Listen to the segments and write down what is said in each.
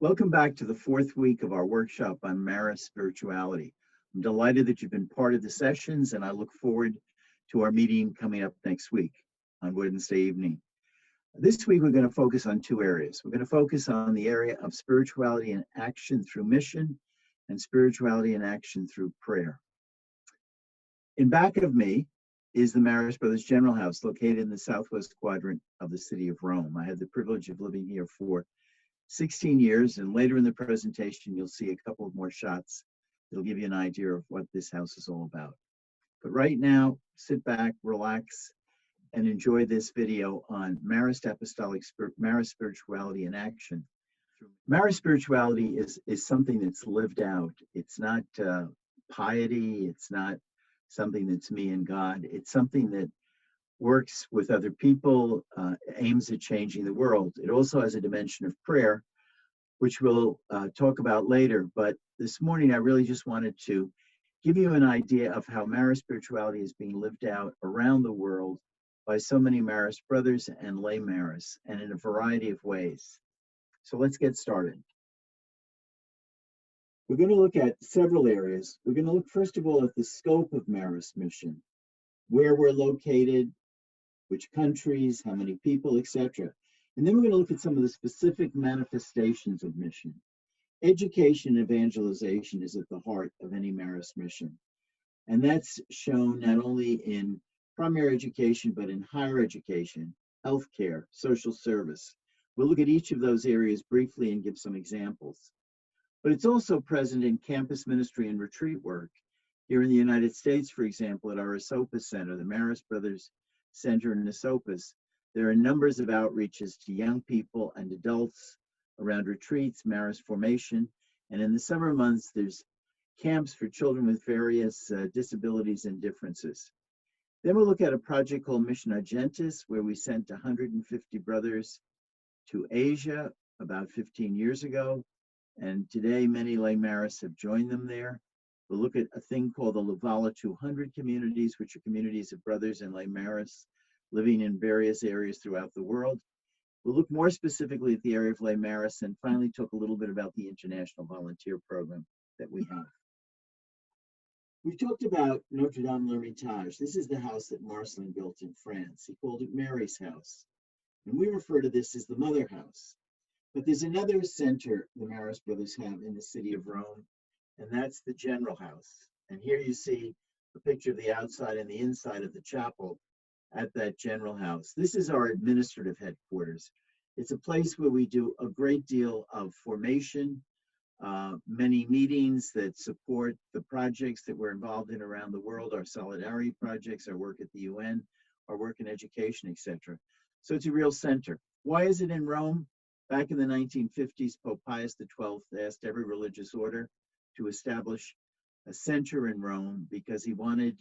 Welcome back to the fourth week of our workshop on Marist spirituality. I'm delighted that you've been part of the sessions, and I look forward to our meeting coming up next week on Wednesday evening. This week, we're going to focus on two areas. We're going to focus on the area of spirituality and action through mission and spirituality and action through prayer. In back of me is the Marist Brothers General House, located in the southwest quadrant of the city of Rome. I had the privilege of living here for 16 years, and later in the presentation, you'll see a couple of more shots that'll give you an idea of what this house is all about. But right now, sit back, relax, and enjoy this video on Marist spirituality in action. Marist spirituality is something that's lived out. It's not piety. It's not something that's me and God. It's something that works with other people, aims at changing the world. It also has a dimension of prayer, which we'll talk about later. But this morning, I really just wanted to give you an idea of how Marist spirituality is being lived out around the world by so many Marist brothers and lay Marists, and in a variety of ways. So let's get started. We're going to look at several areas. We're going to look, first of all, at the scope of Marist mission, where we're located, which countries, how many people, etc. And then we're going to look at some of the specific manifestations of mission. Education and evangelization is at the heart of any Marist mission. And that's shown not only in primary education, but in higher education, healthcare, social service. We'll look at each of those areas briefly and give some examples. But it's also present in campus ministry and retreat work. Here in the United States, for example, at our Esopus Center, the Marist Brothers Center in Esopus, there are numbers of outreaches to young people and adults around retreats, Marist formation, and in the summer months, there's camps for children with various disabilities and differences. Then we'll look at a project called Mission Argentis, where we sent 150 brothers to Asia about 15 years ago, and today many lay Marists have joined them there. We'll look at a thing called the Lavala 200 communities, which are communities of brothers and lay Marists living in various areas throughout the world. We'll look more specifically at the area of lay Marists, and finally talk a little bit about the international volunteer program that we have. We've talked about Notre Dame l'Hermitage. This is the house that Marcelin built in France. He called it Mary's house. And we refer to this as the Mother House. But there's another center the Marist brothers have in the city of Rome, and that's the General House. And here you see a picture of the outside and the inside of the chapel at that General House. This is our administrative headquarters. It's a place where we do a great deal of formation, many meetings that support the projects that we're involved in around the world, our solidarity projects, our work at the UN, our work in education, etc. So it's a real center. Why is it in Rome? Back in the 1950s, Pope Pius XII asked every religious order to establish a center in Rome because he wanted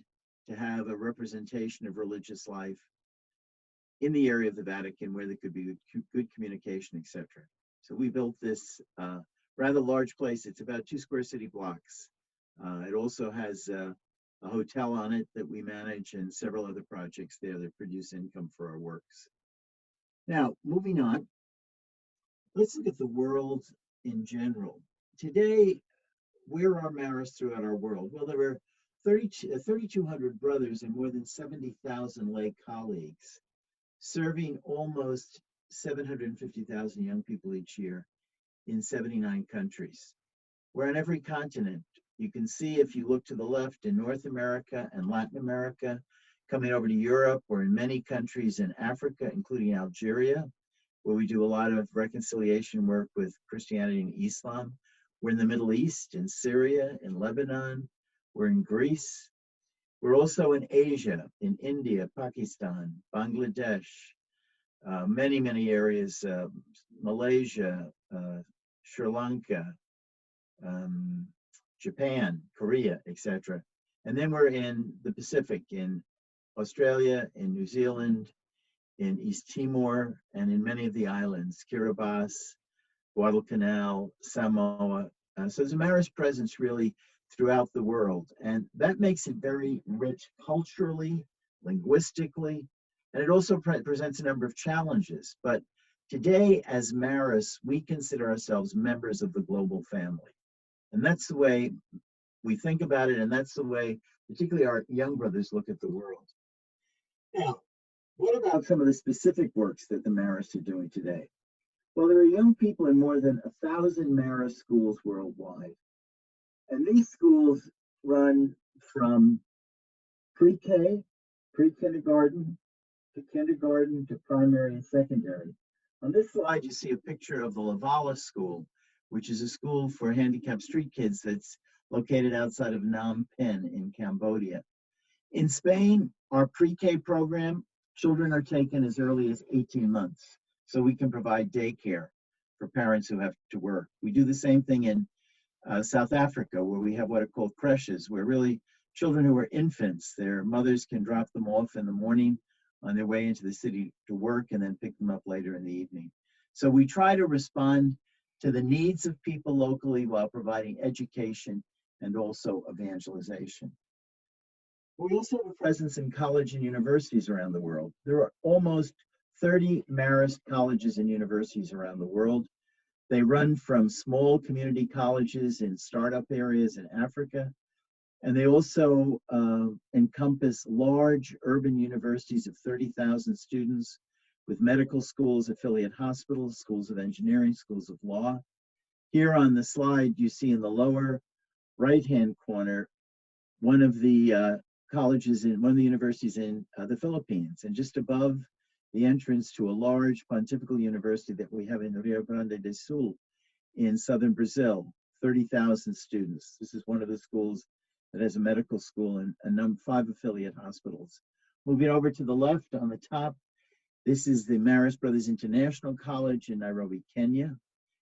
to have a representation of religious life in the area of the Vatican where there could be good communication, etc. So we built this rather large place. It's about 2 square city blocks. It also has a hotel on it that we manage and several other projects there that produce income for our works. Now, moving on. Let's look at the world in general. Today, where are Marists throughout our world? Well, there are 3,200 brothers and more than 70,000 lay colleagues, serving almost 750,000 young people each year in 79 countries. We're on every continent. You can see if you look to the left in North America and Latin America, coming over to Europe, or in many countries in Africa, including Algeria, where we do a lot of reconciliation work with Christianity and Islam. We're in the Middle East, in Syria, in Lebanon. We're in Greece. We're also in Asia, in India, Pakistan, Bangladesh, many, many areas, Malaysia, Sri Lanka, Japan, Korea, etc. And then we're in the Pacific, in Australia, in New Zealand, in East Timor, and in many of the islands, Kiribati, Guadalcanal, Samoa. So there's a Marist presence really throughout the world. And that makes it very rich culturally, linguistically, and it also presents a number of challenges. But Today, as Marist, we consider ourselves members of the global family. And that's the way we think about it, and that's the way particularly our young brothers look at the world. Now, what about some of the specific works that the Marist are doing today? Well, there are young people in more than 1,000 Marist schools worldwide. And these schools run from pre-K, pre-kindergarten, to kindergarten, to primary and secondary. On this slide, you see a picture of the Lavala School, which is a school for handicapped street kids that's located outside of Phnom Penh in Cambodia. In Spain, our pre-K program, children are taken as early as 18 months, so we can provide daycare for parents who have to work. We do the same thing in South Africa, where we have what are called creches, where really children who are infants, their mothers can drop them off in the morning on their way into the city to work and then pick them up later in the evening. So we try to respond to the needs of people locally while providing education and also evangelization. We also have a presence in colleges and universities around the world. There are almost 30 Marist colleges and universities around the world. They run from small community colleges in startup areas in Africa, and they also encompass large urban universities of 30,000 students with medical schools, affiliate hospitals, schools of engineering, schools of law. Here on the slide, you see in the lower right-hand corner, one of the colleges in one of the universities in the Philippines, and just above the entrance to a large pontifical university that we have in Rio Grande do Sul in southern Brazil, 30,000 students. This is one of the schools that has a medical school and 5 affiliate hospitals. Moving over to the left on the top, this is the Marist Brothers International College in Nairobi, Kenya.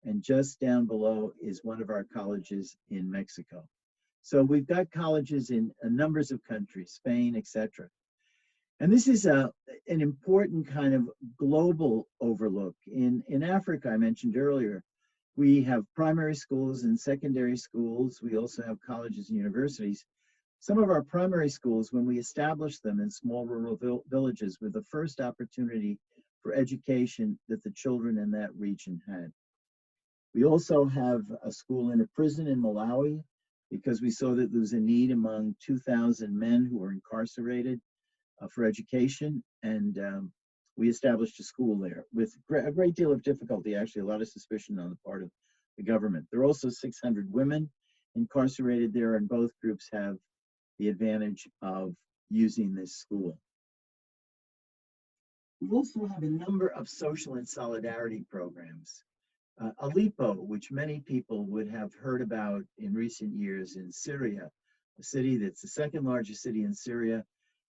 And just down below is one of our colleges in Mexico. So we've got colleges in numbers of countries, Spain, etc. And this is an important kind of global overlook. In Africa, I mentioned earlier, we have primary schools and secondary schools. We also have colleges and universities. Some of our primary schools, when we established them in small rural villages, were the first opportunity for education that the children in that region had. We also have a school in a prison in Malawi, because we saw that there was a need among 2,000 men who were incarcerated for education, and we established a school there with a great deal of difficulty, actually a lot of suspicion on the part of the government. There are also 600 women incarcerated there, and both groups have the advantage of using this school. We also have a number of social and solidarity programs. Aleppo, which many people would have heard about in recent years in Syria, a city that's the second largest city in Syria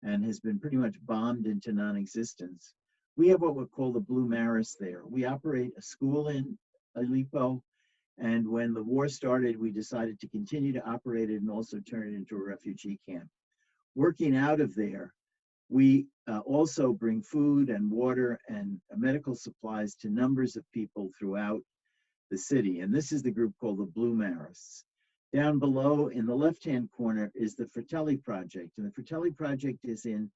and has been pretty much bombed into non-existence. We have what we call the Blue Marist there. We operate a school in Aleppo, and when the war started, we decided to continue to operate it and also turn it into a refugee camp. Working out of there, we also bring food and water and medical supplies to numbers of people throughout the city. And this is the group called the Blue Marists. Down below in the left-hand corner is the Fratelli Project. And the Fratelli Project is in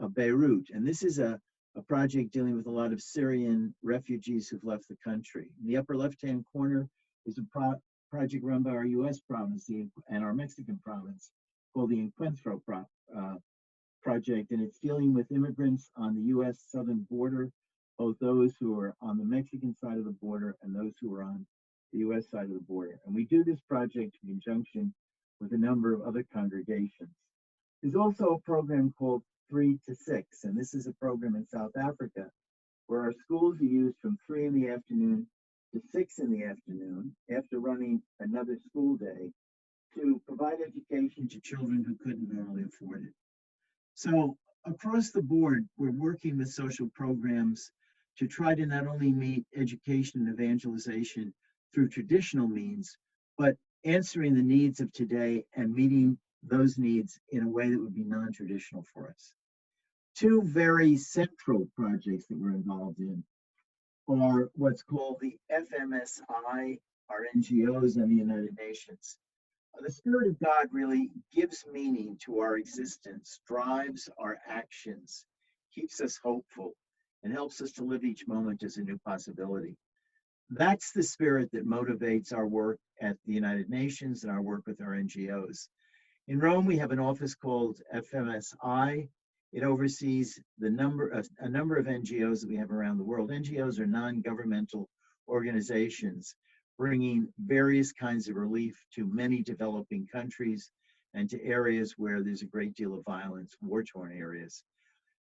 Beirut. And this is a project dealing with a lot of Syrian refugees who've left the country. In the upper left-hand corner is a project run by our US province and our Mexican province called the Encuentro Project, and it's dealing with immigrants on the US southern border, both those who are on the Mexican side of the border and those who are on the US side of the border. And we do this project in conjunction with a number of other congregations. There's also a program called 3 to 6, and this is a program in South Africa where our schools are used from 3 in the afternoon to 6 in the afternoon after running another school day to provide education to children who couldn't normally afford it. So across the board, we're working with social programs to try to not only meet education and evangelization through traditional means, but answering the needs of today and meeting those needs in a way that would be non-traditional for us. 2 very central projects that we're involved in are what's called the FMSI, our NGOs and the United Nations. The Spirit of God really gives meaning to our existence, drives our actions, keeps us hopeful. and helps us to live each moment as a new possibility. That's the spirit that motivates our work at the United Nations and our work with our NGOs. In Rome, we have an office called FMSI. It oversees a number of NGOs that we have around the world. NGOs are non-governmental organizations bringing various kinds of relief to many developing countries and to areas where there's a great deal of violence, war-torn areas.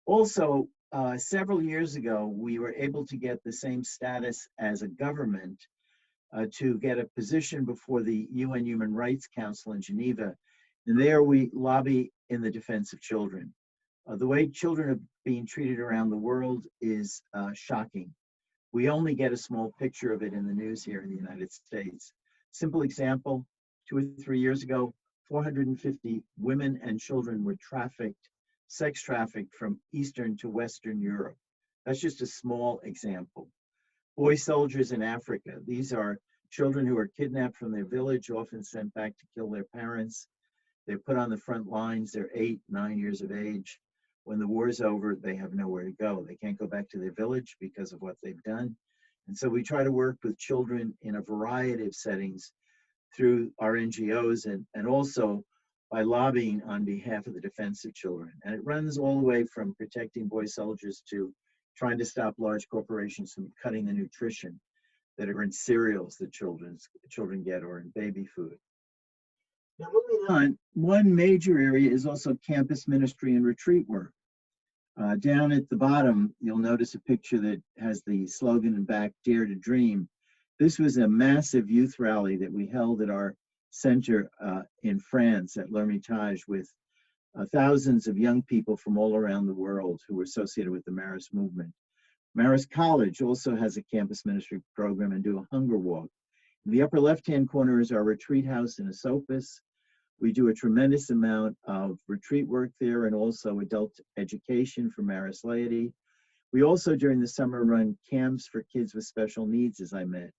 Also, several years ago, we were able to get the same status as a government to get a position before the UN Human Rights Council in Geneva. And there we lobby in the defense of children. The way children are being treated around the world is shocking. We only get a small picture of it in the news here in the United States. Simple example, 2 or 3 years ago, 450 women and children were sex trafficked from Eastern to Western Europe. That's just a small example. Boy soldiers in Africa. These are children who are kidnapped from their village, often sent back to kill their parents. They're put on the front lines. They're 8, 9 years of age. When the war's over, they have nowhere to go. They can't go back to their village because of what they've done. And so we try to work with children in a variety of settings through our NGOs and also by lobbying on behalf of the defense of children. And it runs all the way from protecting boy soldiers to trying to stop large corporations from cutting the nutrition that are in cereals that children get or in baby food. Now, moving on, one major area is also campus ministry and retreat work. Down at the bottom, you'll notice a picture that has the slogan in back, Dare to Dream. This was a massive youth rally that we held at our center in France at L'Hermitage with thousands of young people from all around the world who were associated with the Marist movement. Marist College also has a campus ministry program and do a hunger walk. In the upper left-hand corner is our retreat house in Esopus. We do a tremendous amount of retreat work there and also adult education for Marist laity. We also, during the summer, run camps for kids with special needs, as I met.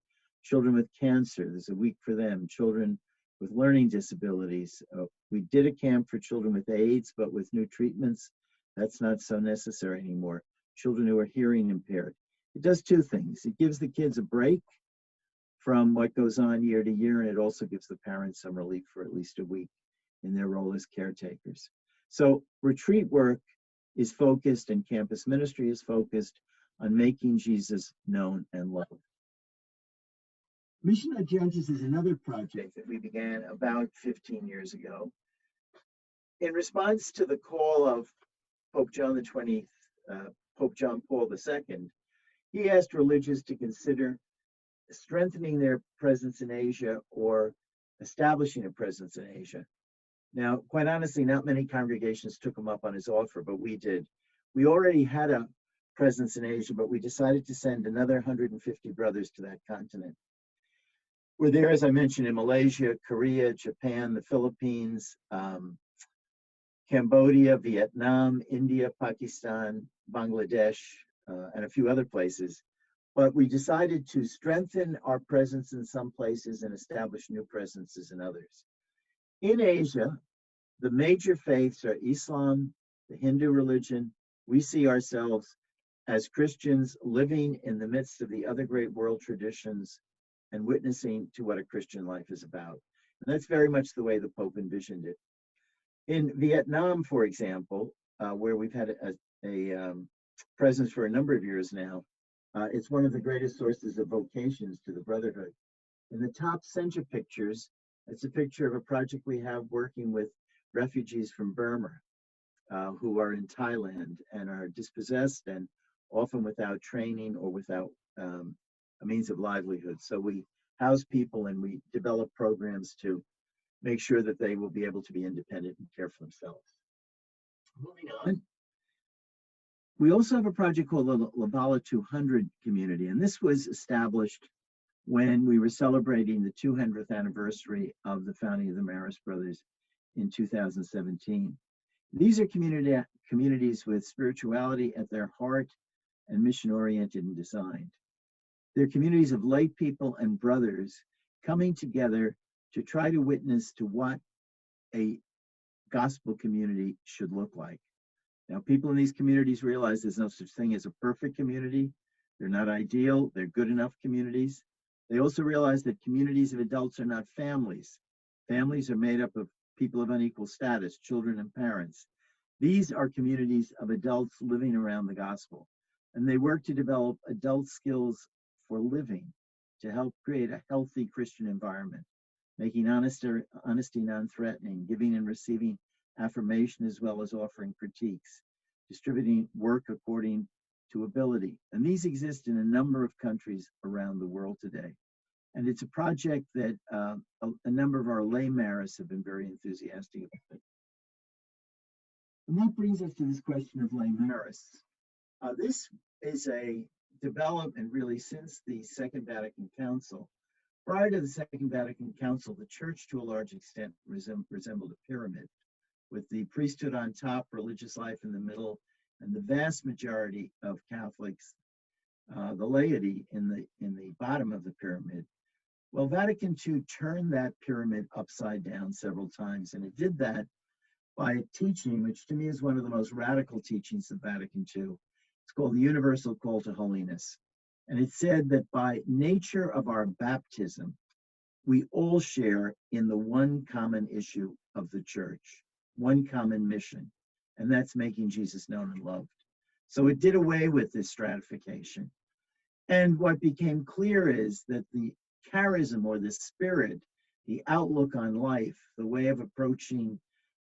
Children with cancer, there's a week for them. Children with learning disabilities. We did a camp for children with AIDS, but with new treatments, that's not so necessary anymore. Children who are hearing impaired. It does two things. It gives the kids a break from what goes on year to year, and it also gives the parents some relief for at least a week in their role as caretakers. So retreat work is focused and campus ministry is focused on making Jesus known and loved. Mission Adyentes is another project that we began about 15 years ago. In response to the call of Pope John Paul II, he asked religious to consider strengthening their presence in Asia or establishing a presence in Asia. Now, quite honestly, not many congregations took him up on his offer, but we did. We already had a presence in Asia, but we decided to send another 150 brothers to that continent. We're there, as I mentioned, in Malaysia, Korea, Japan, the Philippines, Cambodia, Vietnam, India, Pakistan, Bangladesh, and a few other places. But we decided to strengthen our presence in some places and establish new presences in others. In Asia, the major faiths are Islam, the Hindu religion. We see ourselves as Christians living in the midst of the other great world traditions and witnessing to what a Christian life is about. And that's very much the way the Pope envisioned it. In Vietnam, for example, where we've had a presence for a number of years now, it's one of the greatest sources of vocations to the Brotherhood. In the top center pictures, it's a picture of a project we have working with refugees from Burma who are in Thailand and are dispossessed and often without training or without a means of livelihood. So we house people and we develop programs to make sure that they will be able to be independent and care for themselves. Moving on. We also have a project called the Labala 200 community, and this was established when we were celebrating the 200th anniversary of the founding of the Marist Brothers in 2017. These are communities with spirituality at their heart and mission-oriented and designed. They're communities of lay people and brothers coming together to try to witness to what a gospel community should look like. Now, people in these communities realize there's no such thing as a perfect community. They're not ideal, they're good enough communities. They also realize that communities of adults are not families. Families are made up of people of unequal status, children and parents. These are communities of adults living around the gospel, and they work to develop adult skills for living to help create a healthy Christian environment, making honesty non-threatening, giving and receiving affirmation as well as offering critiques, distributing work according to ability. And these exist in a number of countries around the world today. And it's a project that a number of our lay Marists have been very enthusiastic about. And that brings us to this question of lay Marists. This is a development really since the Second Vatican Council. Prior to the Second Vatican Council, the church to a large extent resembled a pyramid, with the priesthood on top, religious life in the middle, and the vast majority of Catholics, the laity, in the bottom of the pyramid. Well, Vatican II turned that pyramid upside down several times, and it did that by a teaching, which to me is one of the most radical teachings of Vatican II. It's called the Universal Call to Holiness. And it said that by nature of our baptism, we all share in the one common issue of the church, one common mission, and that's making Jesus known and loved. So it did away with this stratification. And what became clear is that the charism or the spirit, the outlook on life, the way of approaching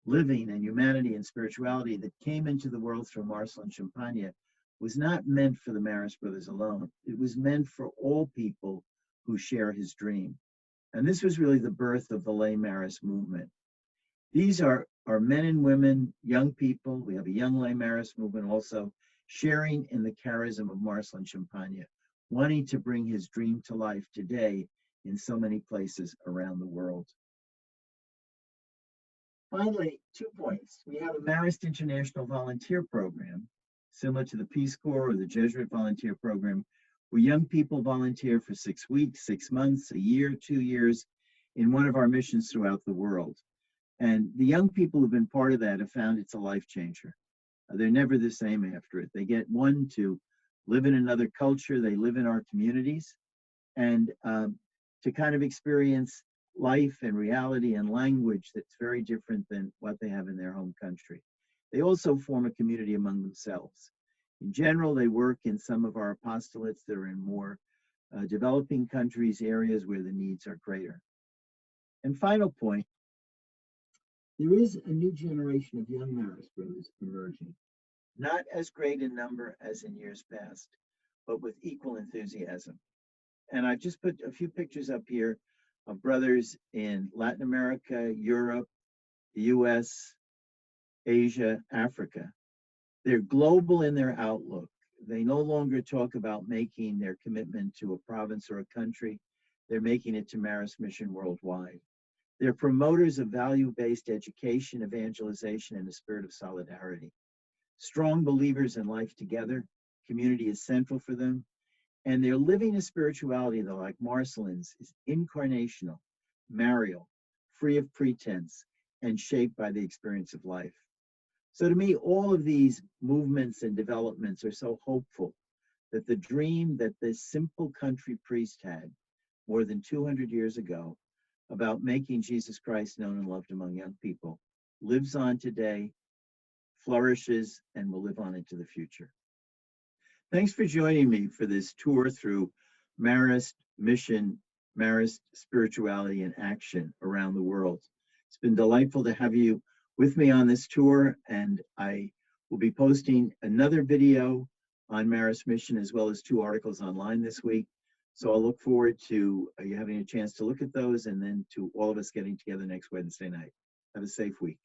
living and humanity and spirituality that came into the world through Marcel and Champagne was not meant for the Marist brothers alone. It was meant for all people who share his dream. And this was really the birth of the lay Marist movement. These are men and women, young people. We have a young lay Marist movement also, sharing in the charism of Marcel and Champagne, wanting to bring his dream to life today in so many places around the world. Finally, 2 points. We have a Marist International Volunteer Program, similar to the Peace Corps or the Jesuit Volunteer Program, where young people volunteer for 6 weeks, 6 months, a year, 2 years in one of our missions throughout the world. And the young people who've been part of that have found it's a life changer. They're never the same after it. They get, one, to live in another culture, they live in our communities, and to kind of experience life and reality and language that's very different than what they have in their home country. They also form a community among themselves. In general, they work in some of our apostolates that are in more developing countries, areas where the needs are greater. And final point, there is a new generation of young Marist brothers emerging, not as great in number as in years past, but with equal enthusiasm. And I've just put a few pictures up here of brothers in Latin America, Europe, the US, Asia, Africa. They're global in their outlook. They no longer talk about making their commitment to a province or a country. They're making it to Marist mission worldwide. They're promoters of value-based education, evangelization, and a spirit of solidarity. Strong believers in life together. Community is central for them. And they're living a spirituality that, like Marcelin's, is incarnational, marial, free of pretense, and shaped by the experience of life. So to me, all of these movements and developments are so hopeful that the dream that this simple country priest had more than 200 years ago about making Jesus Christ known and loved among young people lives on today, flourishes, and will live on into the future. Thanks for joining me for this tour through Marist mission, Marist spirituality and action around the world. It's been delightful to have you with me on this tour, and I will be posting another video on Marist mission as well as 2 articles online this week. So I'll look forward to you having a chance to look at those, and then to all of us getting together next Wednesday night. Have a safe week.